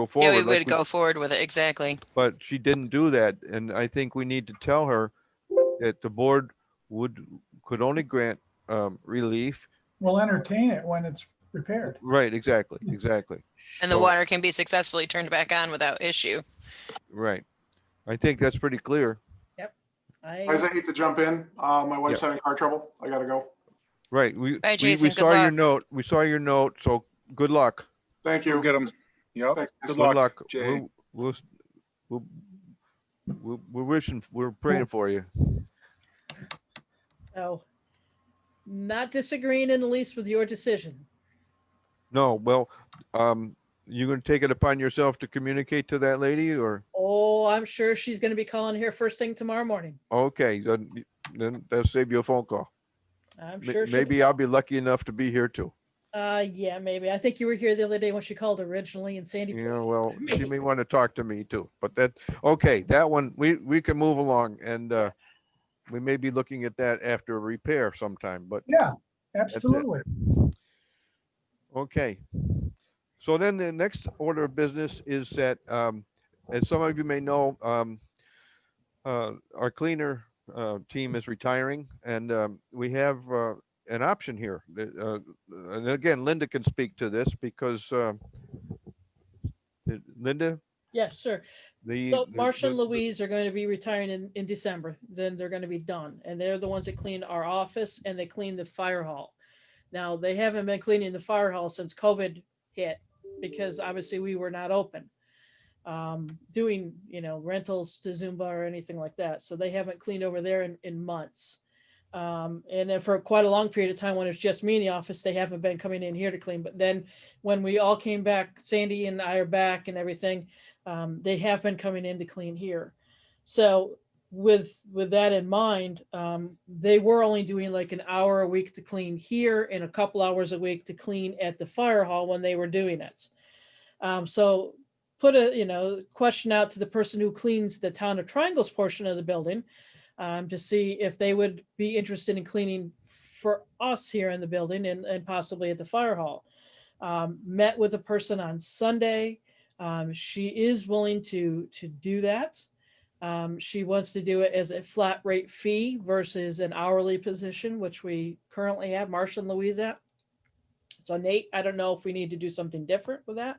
S3: forward.
S5: Yeah, we
S3: like
S5: would go forward with it. Exactly.
S3: But she didn't do that, and I think we need to tell her that the board could only grant relief.
S4: We'll entertain it when it's repaired.
S3: Right, exactly.
S5: And the
S3: So-
S5: water can be successfully turned back on without issue.
S3: Right. I think that's pretty clear.
S6: Guys, I hate to jump in. My wife's having car trouble. I gotta go.
S3: Right.
S5: Bye, Jason.
S3: We
S5: Good
S3: saw your
S5: luck.
S3: note. We saw your note. So good luck.
S6: Thank
S8: You'll
S6: you.
S8: get them. Yep.
S6: Thanks.
S8: Good
S3: Good
S8: luck, Jay.
S3: We're wishing, we're praying for you.
S1: So not disagreeing in the least with your decision.
S3: No, well, you gonna take it upon yourself to communicate to that lady, or?
S1: Oh, I'm sure she's going to be calling here first thing tomorrow morning.
S3: Okay, then that'll save you a phone call.
S1: I'm sure. she'll
S3: Maybe
S1: be
S3: I'll be lucky enough to be here too.
S1: Yeah, maybe. I think you were here the other day when she called originally, and Sandy.
S3: Yeah,
S1: Point.
S3: well, she may want to talk to me too, but okay, that one, we can move along, and we may be looking at that after a repair sometime, but
S4: Yeah, absolutely.
S3: okay. So then the next order of business is that, as some of you may know, our cleaner team is retiring, and we have an option here. And again, Linda can speak to this because Linda,
S1: Yes, sir. So Marcia and Louise are going to be retiring in December. Then they're going to be done. And they're the ones that clean our office and they clean the fire hall. Now, they haven't been cleaning the fire hall since COVID hit because obviously we were not open doing, rentals to Zumba or anything like that. So they haven't cleaned over there in months. And then for quite a long period of time when it's just me in the office, they haven't been coming in here to clean. But then when we all came back, Sandy and I are back and everything, they have been coming in to clean here. So with that in mind, they were only doing like an hour a week to clean here and a couple hours a week to clean at the fire hall when they were doing it. So put a question out to the person who cleans the Town of Triangles portion of the building to see if they would be interested in cleaning for us here in the building and possibly at the fire hall. Met with a person on Sunday. She is willing to do that. She wants to do it as a flat rate fee versus an hourly position, which we currently have Marcia and Louise at. So Nate, I don't know if we need to do something different with that.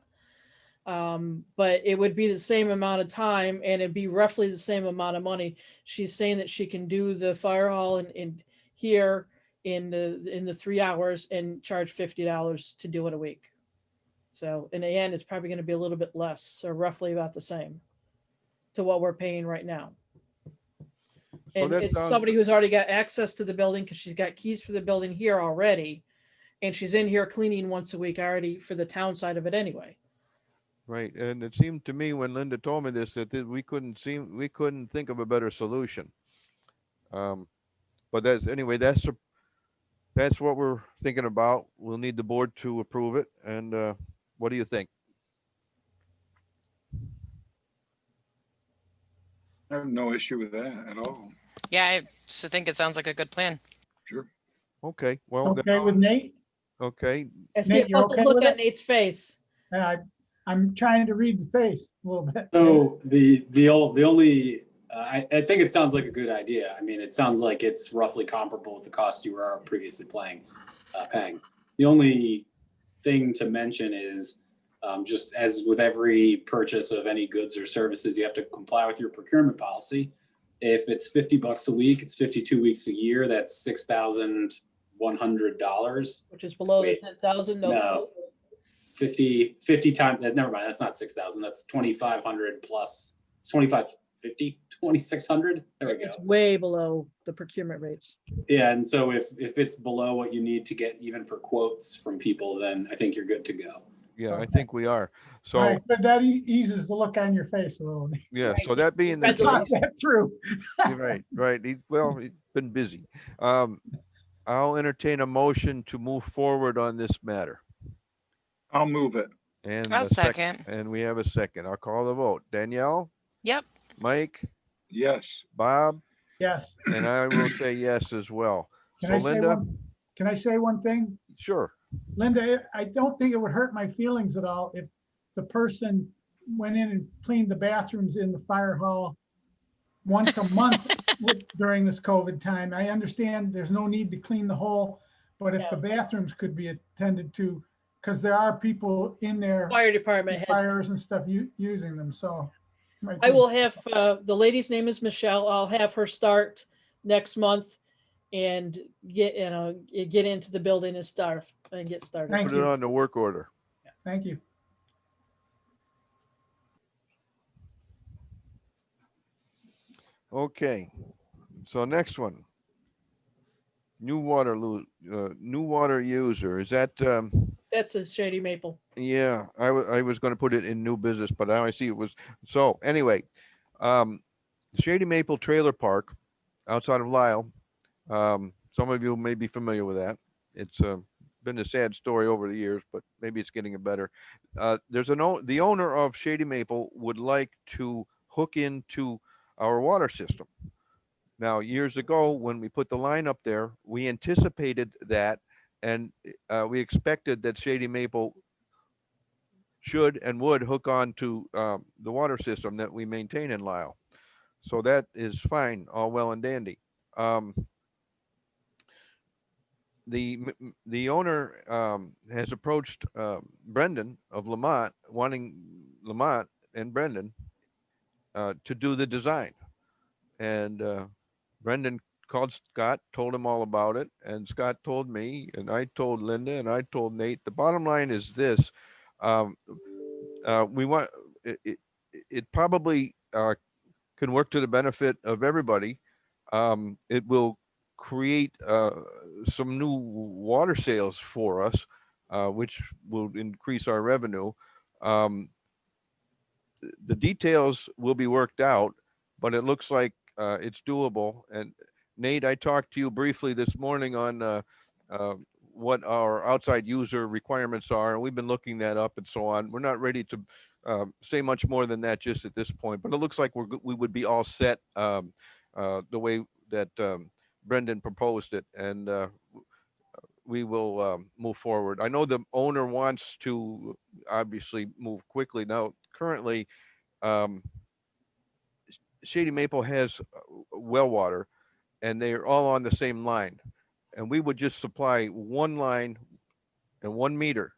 S1: But it would be the same amount of time and it'd be roughly the same amount of money. She's saying that she can do the fire hall in here in the 3 hours and charge $50 to do it a week. So in the end, it's probably going to be a little bit less, so roughly about the same to what we're paying right now. And
S3: that
S1: it's
S3: sounds-
S1: somebody who's already got access to the building because she's got keys for the building here already. And she's in here cleaning once a week already for the town side of it anyway.
S3: Right, and it seemed to me when Linda told me this that we couldn't think of a better solution. But that's what we're thinking about. We'll need the board to approve it. And what do you think?
S8: I have no issue with that at all.
S5: Yeah, I just think it sounds like a good plan.
S8: Sure.
S3: Okay, well,
S4: Okay with Nate?
S3: okay,
S1: I see
S4: Nate,
S1: a
S4: you're
S1: puzzled
S4: okay
S1: look
S4: with
S1: on
S4: it?
S1: Nate's face.
S4: I'm trying to read the face a little bit.
S7: So the only, I think it sounds like a good idea. I mean, it sounds like it's roughly comparable with the cost you were previously paying. The only thing to mention is just as with every purchase of any goods or services, you have to comply with your procurement policy. If it's $50 a week, it's 52 weeks a year. That's $6,100.
S1: Which is below
S7: Wait,
S1: the 10,000.
S7: no. 50 times, never mind, that's not 6,000, that's 2,500 plus, it's 2,550 2,550, 2,600. There we go.
S1: It's way below the procurement rates.
S7: Yeah, and so if it's below what you need to get even for quotes from people, then I think you're good to go.
S3: Yeah, I think we are.
S4: All
S3: So,
S4: right, but that eases the look on your face a little.
S3: yeah, so that being the
S1: That's all.
S3: case,
S4: Talk that through.
S3: you're right, right. Well, he's been busy. I'll entertain a motion to move forward on this matter.
S8: I'll move it.
S3: And
S5: I'll
S3: a
S5: second.
S3: And we have a second. I'll call the vote. Danielle,
S5: Yep.
S3: Mike,
S8: Yes.
S3: Bob,
S4: Yes.
S3: and I will say yes as well.
S4: Can
S3: So
S4: I say
S3: Linda,
S4: Can I say one thing?
S3: sure.
S4: Linda, I don't think it would hurt my feelings at all if the person went in and cleaned the bathrooms in the fire hall once a month during this COVID time. I understand there's no need to clean the whole, but if the bathrooms could be attended to, because there are people in there,
S1: Fire department has,
S4: fires and stuff using them, so. might
S1: I
S4: be-
S1: will have, the lady's name is Michelle. I'll have her start next month and get into the building and get started.
S4: Thank
S3: Put it
S4: you.
S3: on the work order.
S4: Thank you.
S3: Okay. So next one. New water user. Is that,
S1: That's a Shady Maple.
S3: yeah, I was going to put it in new business, but now I see it was. So anyway, Shady Maple Trailer Park outside of Lisle. Some of you may be familiar with that. It's been a sad story over the years, but maybe it's getting better. The owner of Shady Maple would like to hook into our water system. Now, years ago, when we put the line up there, we anticipated that, and we expected that Shady Maple should and would hook on to the water system that we maintain in Lisle. So that is fine, all well and dandy. The owner has approached Brendan of Lamont, wanting Lamont and Brendan to do the design. And Brendan called Scott, told him all about it, and Scott told me, and I told Linda, and I told Nate. The bottom line is this: we want it probably can work to the benefit of everybody. It will create some new water sales for us, which will increase our revenue. The details will be worked out, but it looks like it's doable. And Nate, I talked to you briefly this morning on what our outside user requirements are, and we've been looking that up and so on. We're not ready to say much more than that just at this point, but it looks like we would be all set the way that Brendan proposed it, and we will move forward. I know the owner wants to obviously move quickly. Now, currently, Shady Maple has well water, and they're all on the same line. And we would just supply one line and 1 meter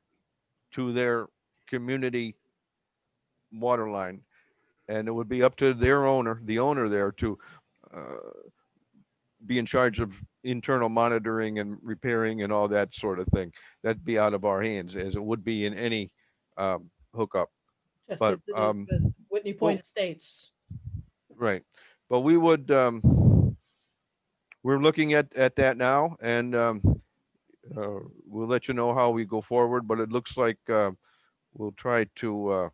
S3: to their community water line. And it would be up to their owner, the owner there, to be in charge of internal monitoring and repairing and all that sort of thing. That'd be out of our hands, as it would be in any hookup.
S1: Just
S3: But,
S1: as it is with Whitney Point Estates.
S3: Right. But we would, we're looking at that now, and we'll let you know how we go forward, but it looks like we'll try to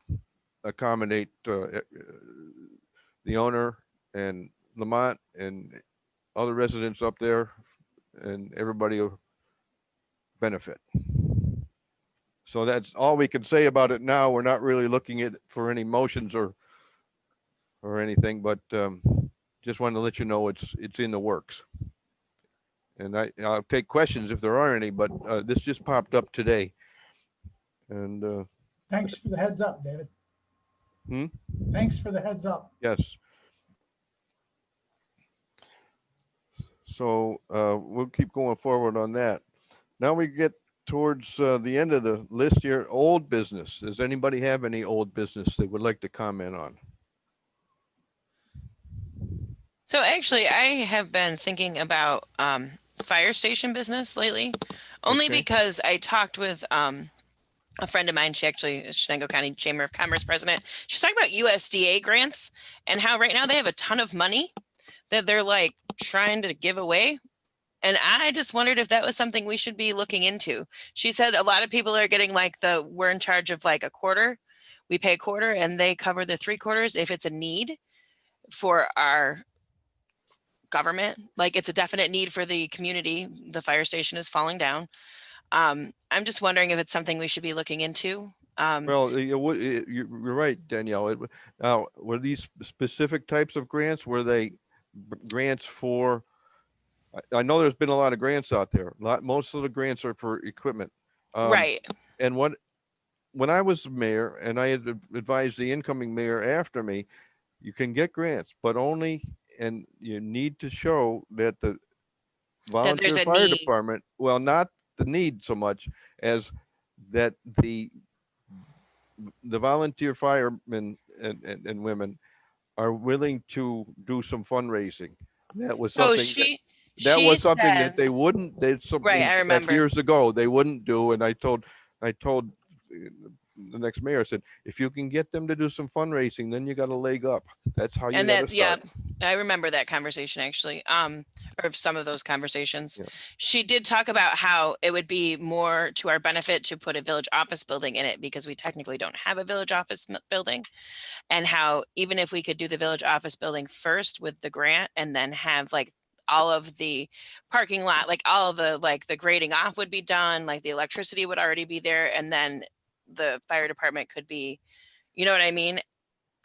S3: accommodate the owner and Lamont and other residents up there, and everybody will benefit. So that's all we can say about it now. We're not really looking at for any motions or anything, but just wanted to let you know it's in the works. And I'll take questions if there are any, but this just popped up today. And
S4: Thanks for the heads up, David.
S3: Hmm?
S4: Thanks for the heads up.
S3: yes. So we'll keep going forward on that. Now we get towards the end of the list here, old business. Does anybody have any old business they would like to comment on?
S5: So actually, I have been thinking about fire station business lately, only
S3: Okay.
S5: because I talked with a friend of mine, she actually is Shenango County Chamber of Commerce president. She's talking about USDA grants and how right now they have a ton of money that they're like trying to give away. And I just wondered if that was something we should be looking into. She said a lot of people are getting like we're in charge of like a quarter. We pay a quarter and they cover the 3/4 if it's a need for our government. Like it's a definite need for the community. The fire station is falling down. I'm just wondering if it's something we should be looking into.
S3: Well, you're right, Danielle. Now, were these specific types of grants? Were they grants for? I know there's been a lot of grants out there. Most of the grants are for equipment.
S5: Right.
S3: And when I was mayor, and I had advised the incoming mayor after me, you can get grants, but only, and you need to show that the volunteer
S5: a
S3: fire
S5: need.
S3: department, well, not the need so much as that the volunteer firemen and women are willing to do some fundraising. That was
S5: So
S3: something that was something that they wouldn't. That's something
S5: Right, I
S3: that
S5: remember.
S3: years ago they wouldn't do. And I told the next mayor, I said, if you can get them to do some fundraising, then you got a leg up. That's how you
S5: And
S3: got to
S5: that, yeah,
S3: start.
S5: I remember that conversation actually, or some of those conversations.
S3: Yeah.
S5: She did talk about how it would be more to our benefit to put a village office building in it because we technically don't have a village office building. And how even if we could do the village office building first with the grant and then have like all of the parking lot, like all of the, like the grading off would be done, like the electricity would already be there. And then the fire department could be, you know what I mean?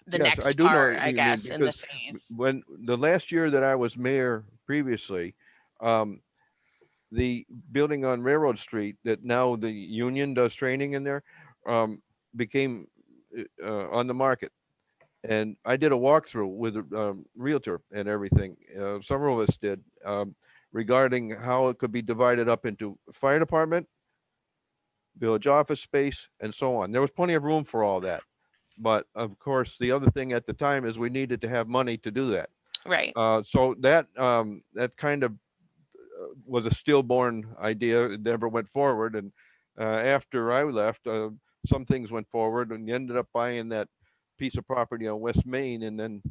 S5: The
S3: Yes,
S5: next
S3: I do know
S5: part,
S3: what
S5: I
S3: you mean,
S5: guess, in the
S3: because
S5: phase.
S3: when the last year that I was mayor previously, the building on Railroad Street that now the union does training in there, became on the market. And I did a walkthrough with a realtor and everything. Several of us did, regarding how it could be divided up into fire department, village office space, and so on. There was plenty of room for all that. But of course, the other thing at the time is we needed to have money to do that.
S5: Right.
S3: So that kind of was a stillborn idea. It never went forward. And after I left, some things went forward, and you ended up buying that piece of property on West Main, and then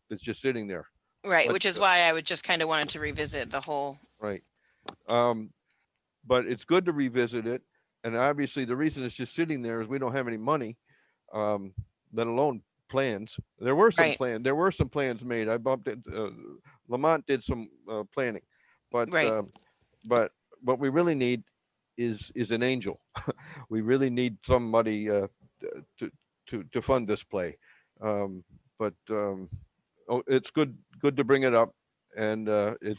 S3: it's just sitting there.
S5: Right.
S3: But,
S5: Which is why I would just kind of wanted to revisit the whole.
S3: Right. But it's good to revisit it. And obviously, the reason it's just sitting there is we don't have any money, let alone plans. There were some
S5: Right.
S3: There were some plans made. I bumped it. Lamont did some planning, but
S5: Right.
S3: but what we really need is an angel. We really need somebody to fund this play. It's good to bring it up, and it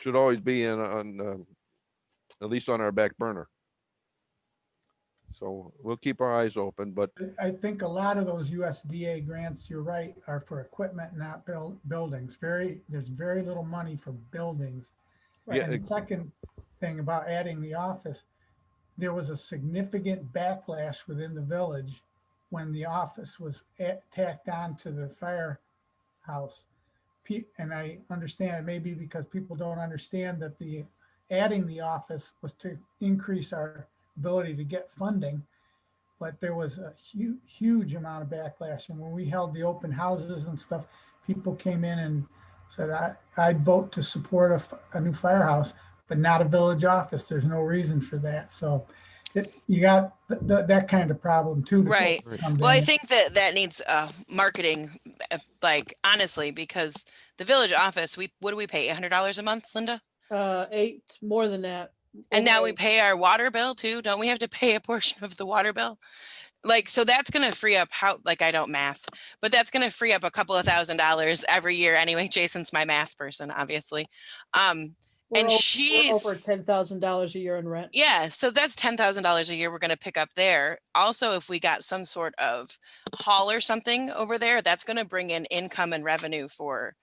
S3: should always be on at least on our back burner. So we'll keep our eyes open, but
S4: I think a lot of those USDA grants, you're right, are for equipment, not buildings. There's very little money for buildings.
S1: Right.
S4: And the second thing about adding the office, there was a significant backlash within the village when the office was tacked on to the firehouse. And I understand maybe because people don't understand that adding the office was to increase our ability to get funding, but there was a huge amount of backlash. And when we held the open houses and stuff, people came in and said, I'd vote to support a new firehouse, but not a village office. There's no reason for that. So you got that kind of problem too.
S5: Right. Well, I think that needs marketing, like honestly, because the village office, what do we pay? $800 a month, Linda?
S1: 8, more than that.
S5: And now
S1: Over
S5: we pay our water bill too. Don't we have to pay a portion of the water bill? Like, so that's going to free up I don't math, but that's going to free up a couple of $1,000s every year. Anyway, Jason's my math person, obviously.
S1: We're over $10,000 a year in rent.
S5: Yeah, so that's $10,000 a year we're going to pick up there. Also, if we got some sort of hall or something over there, that's going to bring in income and revenue for,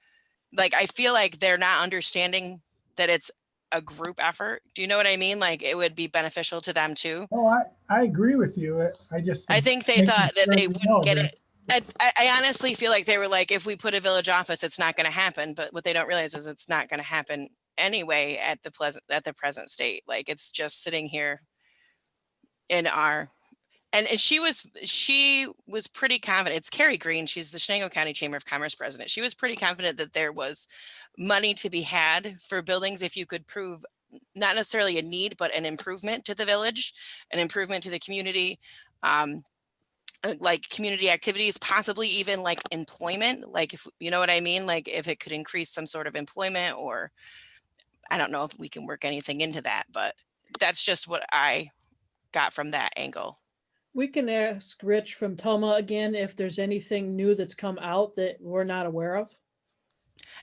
S5: like, I feel like they're not understanding that it's a group effort. Do you know what I mean? Like, it would be beneficial to them too.
S4: Oh, I agree with you.
S5: I think they thought that they wouldn't get it. I honestly feel like they were like, if we put a village office, it's not going to happen. But what they don't realize is it's not going to happen anyway at the present state. Like, it's just sitting here in our And she was pretty confident. It's Carrie Green. She's the Shenango County Chamber of Commerce president. She was pretty confident that there was money to be had for buildings if you could prove not necessarily a need, but an improvement to the village, an improvement to the community, like community activities, possibly even like employment, like if you know what I mean, like if it could increase some sort of employment, or I don't know if we can work anything into that, but that's just what I got from that angle.
S1: We can ask Rich from Toma again if there's anything new that's come out that we're not aware of.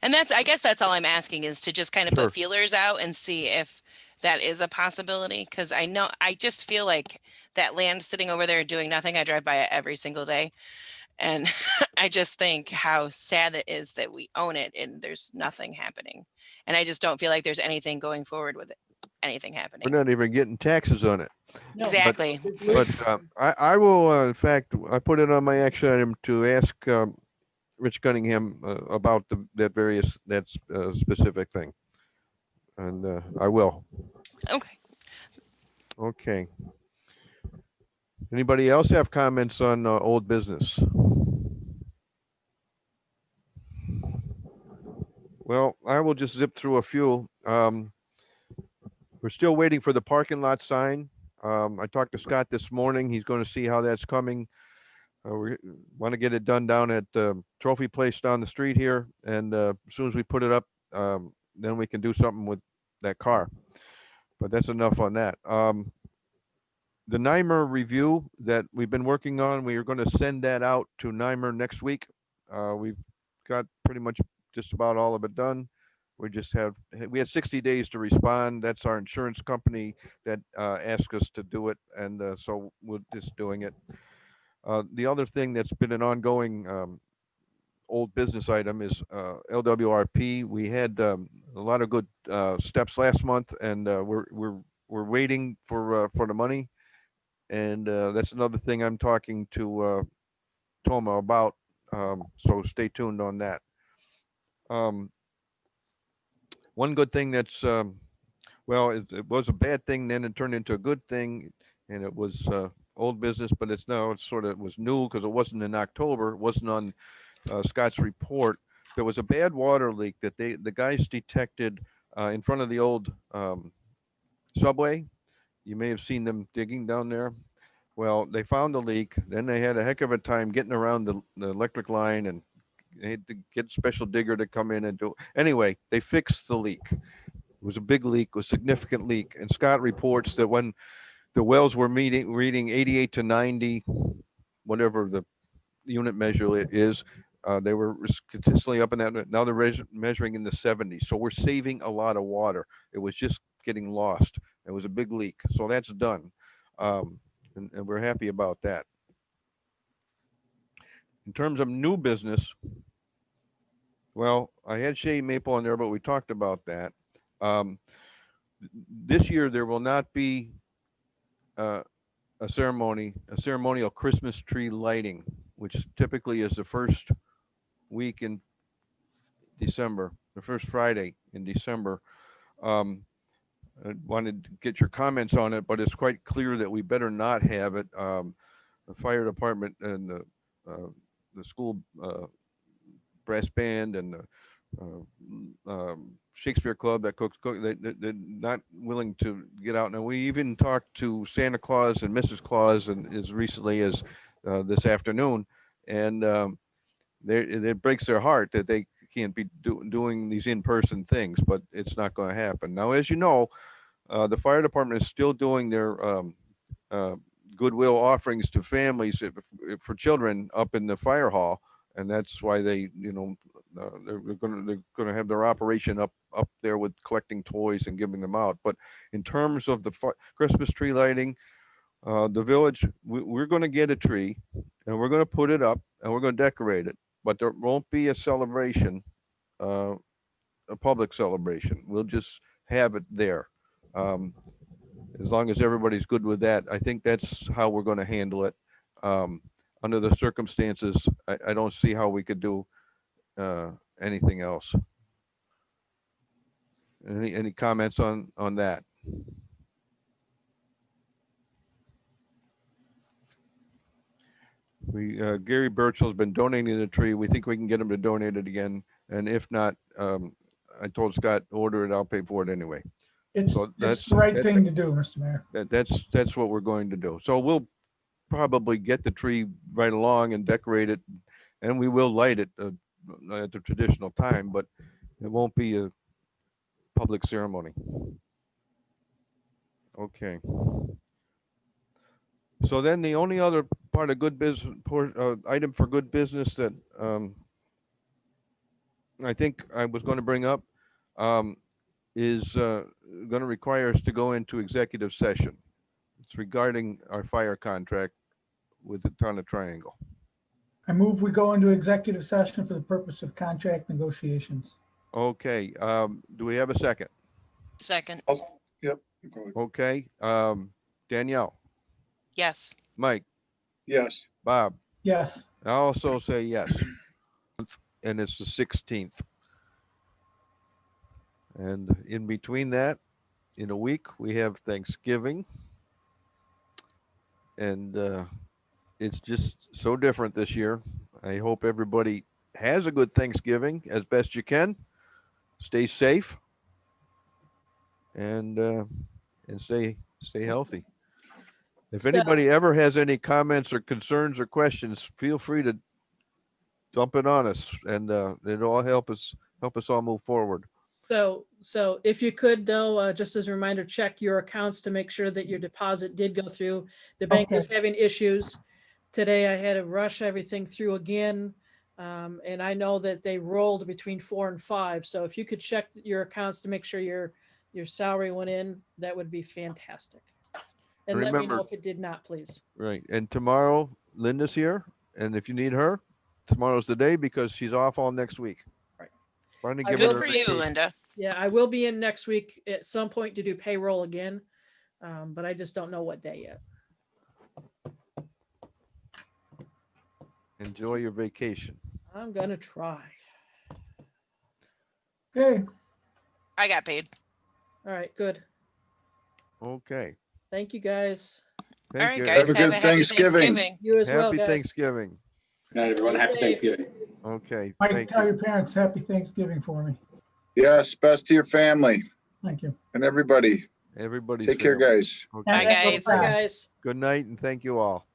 S5: And I guess that's all I'm asking, is to just kind of
S3: Sure.
S5: put feelers out and see if that is a possibility. Cause I just feel like that land sitting over there doing nothing. I drive by it every single day. And I just think how sad it is that we own it and there's nothing happening. And I just don't feel like there's anything going forward with it, anything happening.
S3: We're not even getting taxes on it.
S1: No.
S5: Exactly.
S3: But I will, in fact, I put it on my action item to ask Rich Cunningham about that specific thing. And I will.
S5: Okay.
S3: Okay. Anybody else have comments on old business? Well, I will just zip through a few. We're still waiting for the parking lot sign. I talked to Scott this morning. He's going to see how that's coming. We want to get it done down at Trophy Place down the street here. And as soon as we put it up, then we can do something with that car. But that's enough on that. The NYMER review that we've been working on, we are going to send that out to NYMER next week. We've got pretty much just about all of it done. We had 60 days to respond. That's our insurance company that asked us to do it. And so we're just doing it. The other thing that's been an ongoing old business item is LWRP. We had a lot of good steps last month, and we're waiting for the money. And that's another thing I'm talking to Toma about. So stay tuned on that. One good thing that's, well, it was a bad thing, then it turned into a good thing, and it was old business, but it was new because it wasn't in October. It wasn't on Scott's report. There was a bad water leak that the guys detected in front of the old subway. You may have seen them digging down there. Well, they found the leak. Then they had a heck of a time getting around the electric line, and they had to get a special digger to come in and do. Anyway, they fixed the leak. It was a big leak, a significant leak. And Scott reports that when the wells were reading 88 to 90, whatever the unit measure is, they were consistently up in that. Now they're measuring in the 70s. So we're saving a lot of water. It was just getting lost. It was a big leak. So that's done. And we're happy about that. In terms of new business, well, I had Shea Maple on there, but we talked about that. This year there will not be a ceremonial Christmas tree lighting, which typically is the first week in December, the first Friday in December. I wanted to get your comments on it, but it's quite clear that we better not have it. The fire department and the school brass band and the Shakespeare Club that cooks, they're not willing to get out. Now, we even talked to Santa Claus and Mrs. Claus and as recently as this afternoon, and it breaks their heart that they can't be doing these in-person things, but it's not going to happen. Now, as you know, the fire department is still doing their goodwill offerings to families for children up in the fire hall, and that's why they, they're going to have their operation up there with collecting toys and giving them out. But in terms of the Christmas tree lighting, the village, we're going to get a tree, and we're going to put it up, and we're going to decorate it. But there won't be a celebration, a public celebration. We'll just have it there. As long as everybody's good with that, I think that's how we're going to handle it. Under the circumstances, I don't see how we could do anything else. Any comments on that? Gary Birchel's been donating the tree. We think we can get him to donate it again. And if not, I told Scott, order it, I'll pay for it anyway.
S4: It's
S3: So
S4: it's the right thing to do, Mr. Mayor.
S3: That's what we're going to do. So we'll probably get the tree right along and decorate it, and we will light it at the traditional time, but it won't be a public ceremony. Okay. So then the only other part of good business, item for good business that I think I was going to bring up is going to require us to go into executive session. It's regarding our fire contract with the town of Triangle.
S4: I move we go into executive session for the purpose of contract negotiations.
S3: Okay, do we have a second?
S5: Second,
S8: Yep. Go ahead.
S3: Okay, Danielle,
S5: yes.
S3: Mike,
S8: Yes.
S3: Bob,
S4: Yes.
S3: I also say yes. And it's the 16th. And in between that, in a week, we have Thanksgiving. And it's just so different this year. I hope everybody has a good Thanksgiving as best you can. Stay safe and stay healthy. If
S1: So-
S3: anybody ever has any comments or concerns or questions, feel free to dump it on us, and it'll all help us all move forward.
S1: So if you could though, just as a reminder, check your accounts to make sure that your deposit did go through. The bank is
S4: Okay.
S1: having issues. Today I had to rush everything through again. And I know that they rolled between 4 and 5. So if you could check your accounts to make sure your salary went in, that would be fantastic. And let me know
S3: Remember-
S1: if it did not, please.
S3: Right. And tomorrow, Linda's here, and if you need her, tomorrow's the day because she's off all next week.
S1: Right.
S3: Trying to
S1: I
S3: give
S1: will
S5: Good
S3: her
S5: for
S3: a
S5: you,
S3: vacation.
S5: Linda.
S1: Yeah, I will be in next week at some point to do payroll again. But I just don't know what day yet.
S3: Enjoy your vacation.
S1: I'm gonna try.
S4: Okay.
S5: I got paid.
S1: All right, good.
S3: Okay.
S1: Thank you, guys.
S5: All
S3: Thank
S5: right,
S3: you.
S5: guys.
S8: Have a
S5: Have
S8: good
S5: a happy
S8: Thanksgiving.
S5: Thanksgiving.
S1: You as well,
S3: Happy
S1: guys.
S3: Thanksgiving.
S7: Good night, everyone.
S1: Stay
S7: Happy
S1: safe.
S7: Thanksgiving.
S3: Okay.
S4: Mike,
S3: Thank
S4: tell
S3: you.
S4: your parents happy Thanksgiving for me.
S8: Yes, best to your family
S4: Thank you.
S8: and everybody.
S3: Everybody.
S8: Take care, guys.
S3: Okay.
S5: Bye,
S4: And-
S5: guys.
S1: Bye, guys.
S3: Good night and thank you all.